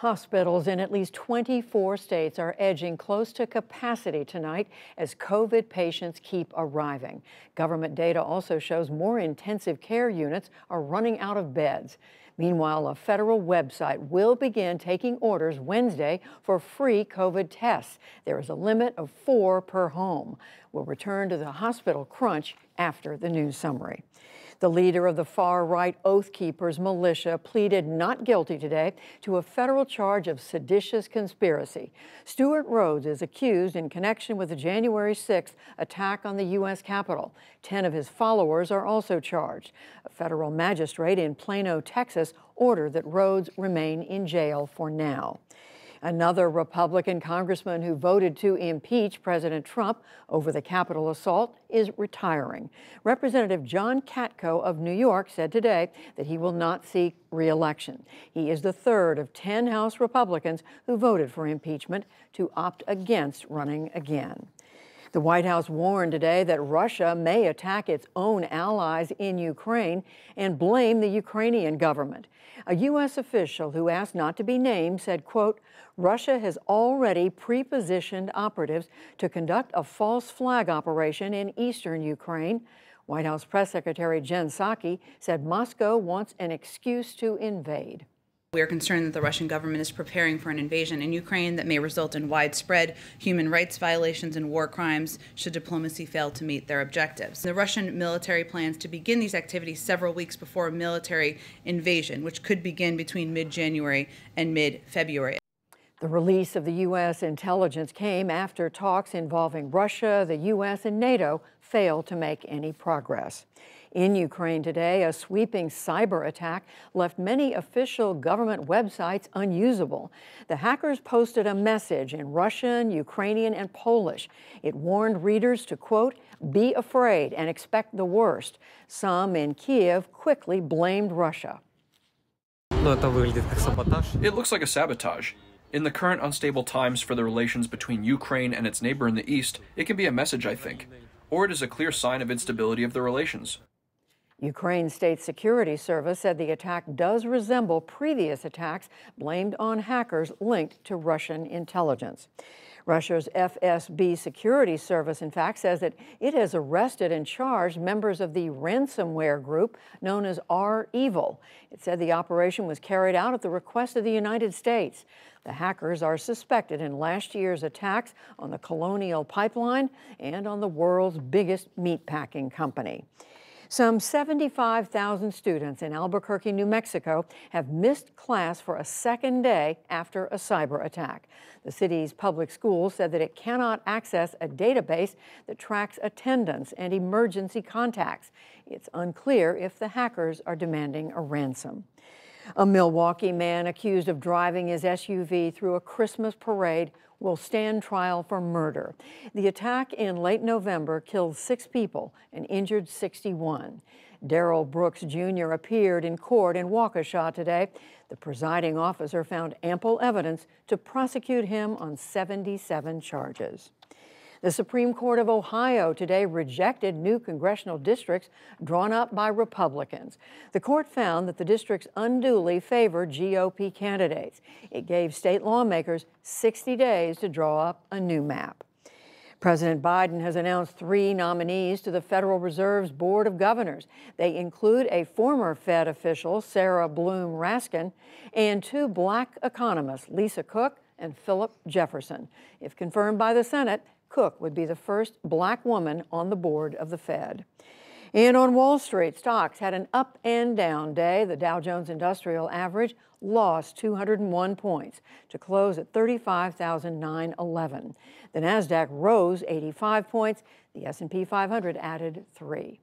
Hospitals in at least 24 states are edging close to capacity tonight as COVID patients keep arriving. Government data also shows more intensive care units are running out of beds. Meanwhile, a federal website will begin taking orders Wednesday for free COVID tests. There is a limit of 4 per home. We'll return to the hospital crunch after the news summary. The leader of the far-right Oath Keepers militia pleaded not guilty today to a federal charge of seditious conspiracy. Stewart Rhodes is accused in connection with the January 6th attack on the U.S. Capitol. 10 of his followers are also charged. A federal magistrate in Plano, Texas, ordered that Rhodes remain in jail for now. Another Republican congressman who voted to impeach President Trump over the Capitol assault is retiring. Representative John Katko of New York said today that he will not seek re-election. He is the third of 10 House Republicans who voted for impeachment to opt against running again. The White House warned today that Russia may attack its own allies in Ukraine and blame the Ukrainian government. A U.S. official who asked not to be named said, quote, Russia has already pre-positioned operatives to conduct a false flag operation in eastern Ukraine. White House Press Secretary Jen Psaki said Moscow wants an excuse to invade. We are concerned that the Russian government is preparing for an invasion in Ukraine that may result in widespread human rights violations and war crimes should diplomacy fail to meet their objectives. The Russian military plans to begin these activities several weeks before a military invasion, which could begin between mid-January and mid-February. The release of the U.S. intelligence came after talks involving Russia, the U.S., and NATO failed to make any progress. In Ukraine today, a sweeping cyber attack left many official government websites unusable. The hackers posted a message in Russian, Ukrainian, and Polish. It warned readers to, quote, be afraid and expect the worst. Some in Kiev quickly blamed Russia. It looks like a sabotage. In the current unstable times for the relations between Ukraine and its neighbor in the east, it can be a message, I think. Or it is a clear sign of instability of the relations. Ukraine's State Security Service said the attack does resemble previous attacks blamed on hackers linked to Russian intelligence. Russia's FSB Security Service, in fact, says that it has arrested and charged members of the ransomware group known as REvil. It said the operation was carried out at the request of the United States. The hackers are suspected in last year's attacks on the Colonial Pipeline and on the world's biggest meatpacking company. Some 75,000 students in Albuquerque, New Mexico, have missed class for a second day after a cyber attack. The city's public schools said that it cannot access a database that tracks attendance and emergency contacts. It's unclear if the hackers are demanding a ransom. A Milwaukee man accused of driving his SUV through a Christmas parade will stand trial for murder. The attack in late November killed 6 people and injured 61. Darrell Brooks Jr. appeared in court in Waukesha today. The presiding officer found ample evidence to prosecute him on 77 charges. The Supreme Court of Ohio today rejected new congressional districts drawn up by Republicans. The court found that the districts unduly favored GOP candidates. It gave state lawmakers 60 days to draw up a new map. President Biden has announced 3 nominees to the Federal Reserve's Board of Governors. They include a former Fed official, Sarah Bloom Raskin, and 2 black economists, Lisa Cook and Philip Jefferson. If confirmed by the Senate, Cook would be the first black woman on the board of the Fed. And on Wall Street, stocks had an up and down day. The Dow Jones Industrial Average lost 201 points to close at 35,911. The Nasdaq rose 85 points. The S&P 500 added 3.